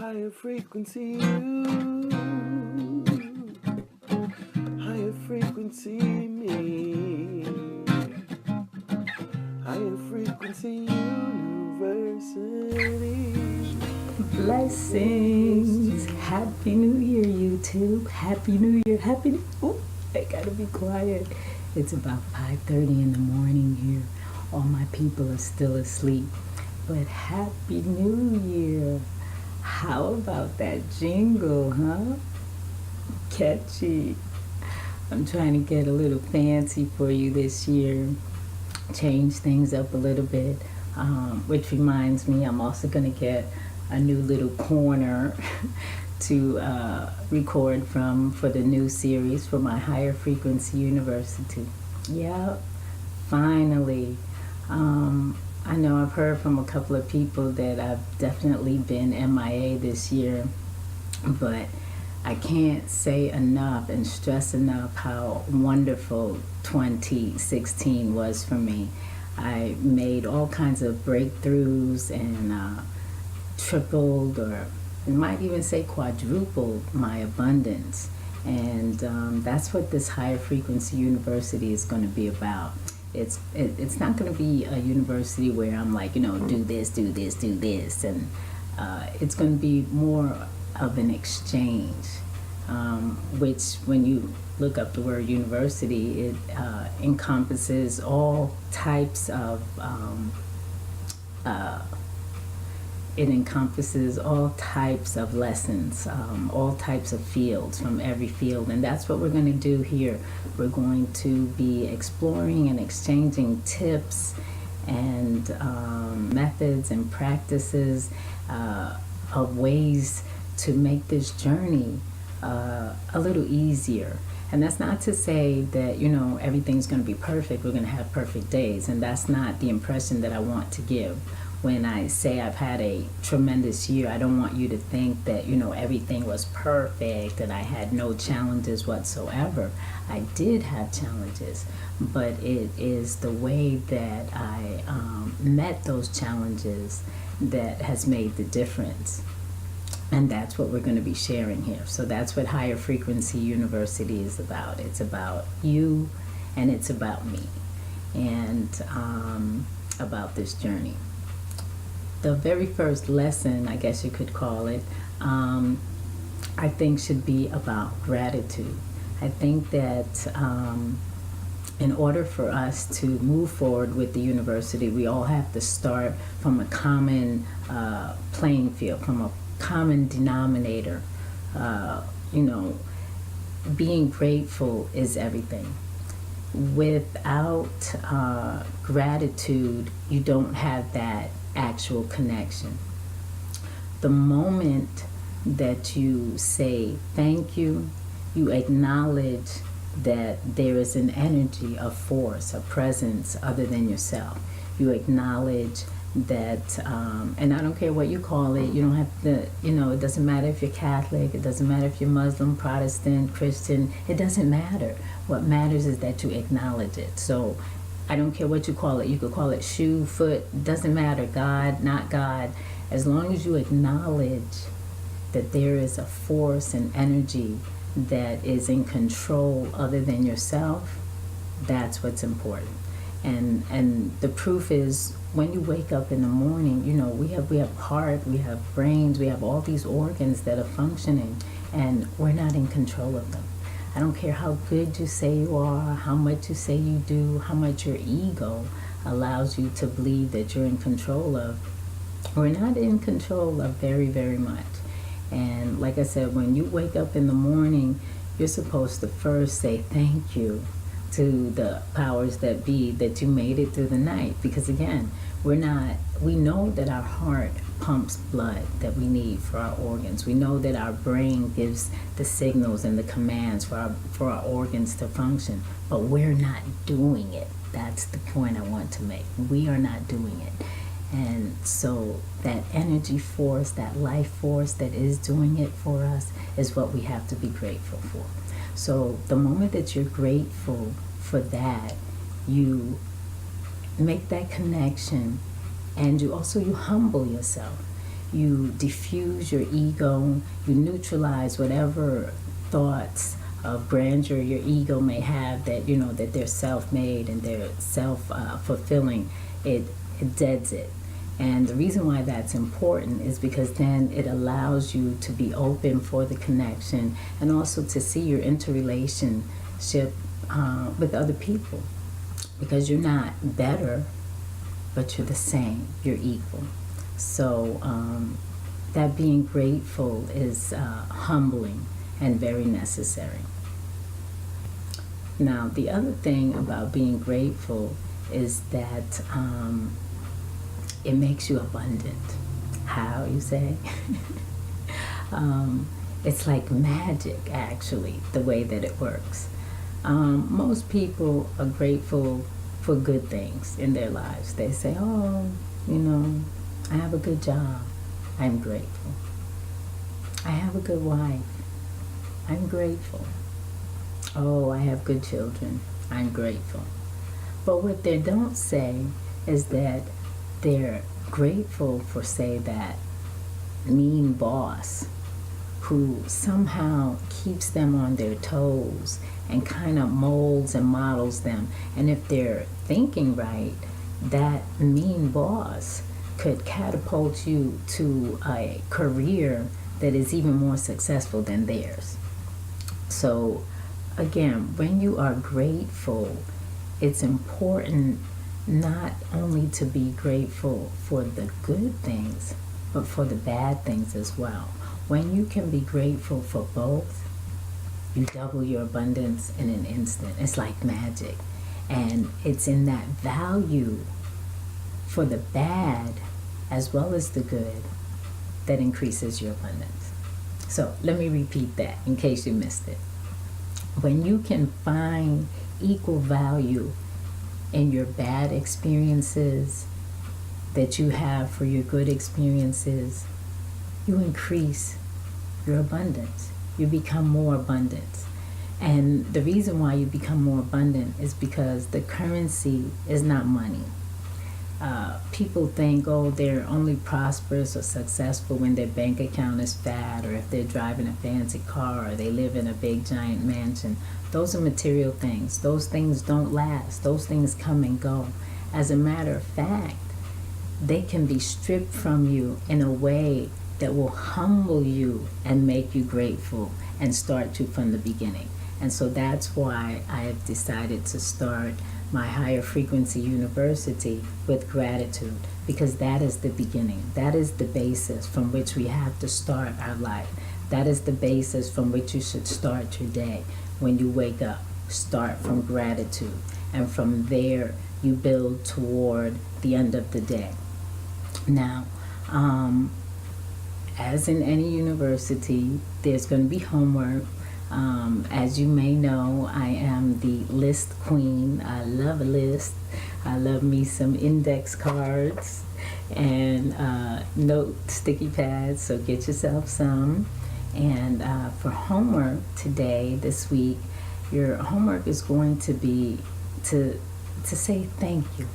Higher frequency you, higher frequency me, higher frequency university. Blessings. Happy New Year, YouTube. Happy New Year. Oh, I gotta be quiet. It's about 5:30 in the morning here. All my people are still asleep. But Happy New Year. How about that jingle, huh? Catchy. I'm trying to get a little fancy for you this year. Change things up a little bit. Which reminds me, I'm also going to get a new little corner to record from for the new series for my Higher Frequency University. Yep, finally. I know I've heard from a couple of people that I've definitely been MIA this year, but I can't say enough and stress enough how wonderful 2016 was for me. I made all kinds of breakthroughs and tripled, or I might even say quadrupled, my abundance. And that's what this Higher Frequency University is going to be about. It's not going to be a university where I'm like, do this, do this, do this. And it's going to be more of an exchange, which when you look up the word university, it encompasses all types of lessons, all types of fields, from every field. And that's what we're going to do here. We're going to be exploring and exchanging tips and methods and practices of ways to make this journey a little easier. And that's not to say that, everything's going to be perfect. We're going to have perfect days. And that's not the impression that I want to give. When I say I've had a tremendous year, I don't want you to think that, everything was perfect and I had no challenges whatsoever. I did have challenges, but it is the way that I met those challenges that has made the difference. And that's what we're going to be sharing here. So that's what Higher Frequency University is about. It's about you and it's about me and about this journey. The very first lesson, I guess you could call it, I think should be about gratitude. I think that in order for us to move forward with the university, we all have to start from a common playing field, from a common denominator. Being grateful is everything. Without gratitude, you don't have that actual connection. The moment that you say thank you, you acknowledge that there is an energy, a force, a presence other than yourself. You acknowledge that, and I don't care what you call it, you don't have to, it doesn't matter if you're Catholic, it doesn't matter if you're Muslim, Protestant, Christian, it doesn't matter. What matters is that you acknowledge it. So I don't care what you call it. You could call it shoe, foot, doesn't matter, God, not God. As long as you acknowledge that there is a force and energy that is in control other than yourself, that's what's important. And the proof is when you wake up in the morning, we have heart, we have brains, we have all these organs that are functioning, and we're not in control of them. I don't care how good you say you are, how much you say you do, how much your ego allows you to believe that you're in control of. We're not in control of very, very much. And like I said, when you wake up in the morning, you're supposed to first say thank you to the powers that be that you made it through the night. Because again, we know that our heart pumps blood that we need for our organs. We know that our brain gives the signals and the commands for our organs to function, but we're not doing it. That's the point I want to make. We are not doing it. And so that energy force, that life force that is doing it for us is what we have to be grateful for. So the moment that you're grateful for that, you make that connection, and you humble yourself. you diffuse your ego, you neutralize whatever thoughts of grandeur your ego may have, that that they're self-made and they're self-fulfilling. It deads it. And the reason why that's important is because then it allows you to be open for the connection, and also to see your interrelationship with other people, because you're not better, but you're the same, you're equal. So that being grateful is humbling and very necessary. Now, the other thing about being grateful is that it makes you abundant. How, you say? It's like magic, actually, the way that it works. Most people are grateful for good things in their lives. They say, oh, I have a good job. I'm grateful. I have a good wife. I'm grateful. Oh, I have good children. I'm grateful. But what they don't say is that they're grateful for, say, that mean boss who somehow keeps them on their toes and kind of molds and models them. And if they're thinking right, that mean boss could catapult you to a career that is even more successful than theirs. So again, when you are grateful, it's important not only to be grateful for the good things, but for the bad things as well. When you can be grateful for both, you double your abundance in an instant. It's like magic. And it's in that value for the bad as well as the good that increases your abundance. So let me repeat that in case you missed it. When you can find equal value in your bad experiences that you have for your good experiences, you increase your abundance. You become more abundant. And the reason why you become more abundant is because the currency is not money. People think, oh, they're only prosperous or successful when their bank account is fat, or if they're driving a fancy car, or they live in a big giant mansion. Those are material things. Those things don't last. Those things come and go. As a matter of fact, they can be stripped from you in a way that will humble you and make you grateful and start you from the beginning. And so that's why I have decided to start my Higher Frequency University with gratitude, because that is the beginning. That is the basis from which we have to start our life. That is the basis from which you should start your day. When you wake up, start from gratitude. And from there, you build toward the end of the day. Now, as in any university, there's going to be homework. As you may know, I am the list queen. I love a list. I love me some index cards and note sticky pads, so get yourself some. And for homework today, this week, your homework is going to be to say thank you.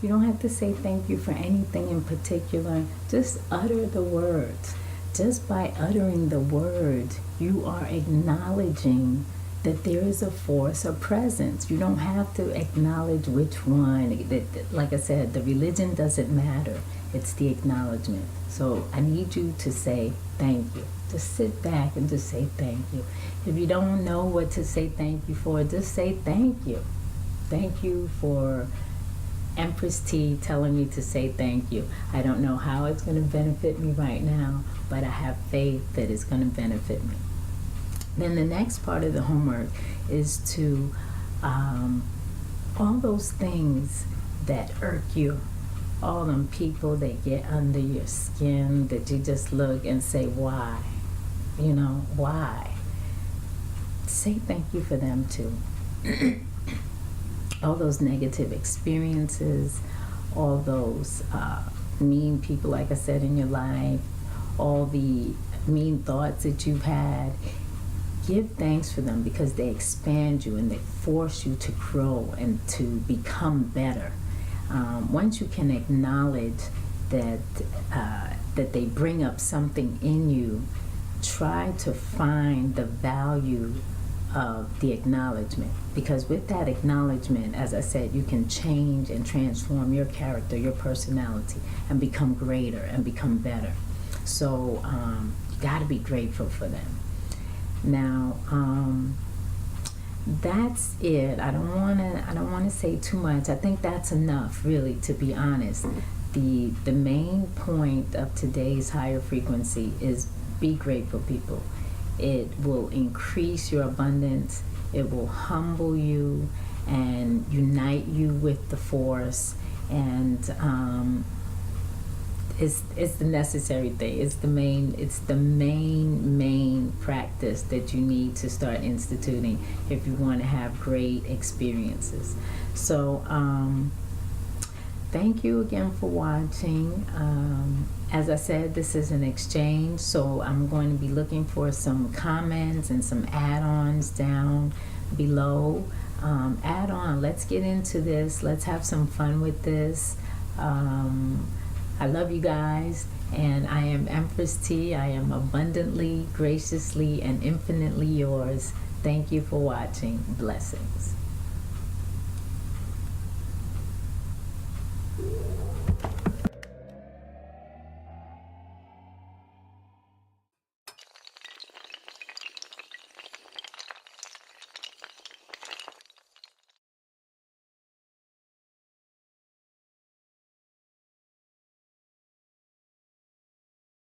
You don't have to say thank you for anything in particular. Just utter the words. Just by uttering the words, you are acknowledging that there is a force, a presence. You don't have to acknowledge which one. Like I said, the religion doesn't matter. It's the acknowledgement. So I need you to say thank you. Just sit back and just say thank you. If you don't know what to say thank you for, just say thank you. Thank you for EmpressTee telling me to say thank you. I don't know how it's going to benefit me right now, but I have faith that it's going to benefit me. Then the next part of the homework is to all those things that irk you, all them people that get under your skin, that you just look and say, why? Why? Say thank you for them too. All those negative experiences, all those mean people, like I said, in your life, all the mean thoughts that you've had, give thanks for them, because they expand you and they force you to grow and to become better. Once you can acknowledge that that they bring up something in you, try to find the value of the acknowledgement, because with that acknowledgement, as I said, you can change and transform your character, your personality, and become greater and become better. So you got to be grateful for them. Now, that's it. I don't want to say too much. I think that's enough, really, to be honest. The main point of today's higher frequency is be grateful, people. It will increase your abundance. It will humble you and unite you with the force. And it's the necessary thing. It's the main practice that you need to start instituting if you want to have great experiences. So thank you again for watching. As I said, this is an exchange, so I'm going to be looking for some comments and some add-ons down below. Add on, let's get into this. Let's have some fun with this. I love you guys, and I am EmpressTee. I am abundantly, graciously, and infinitely yours. Thank you for watching. Blessings.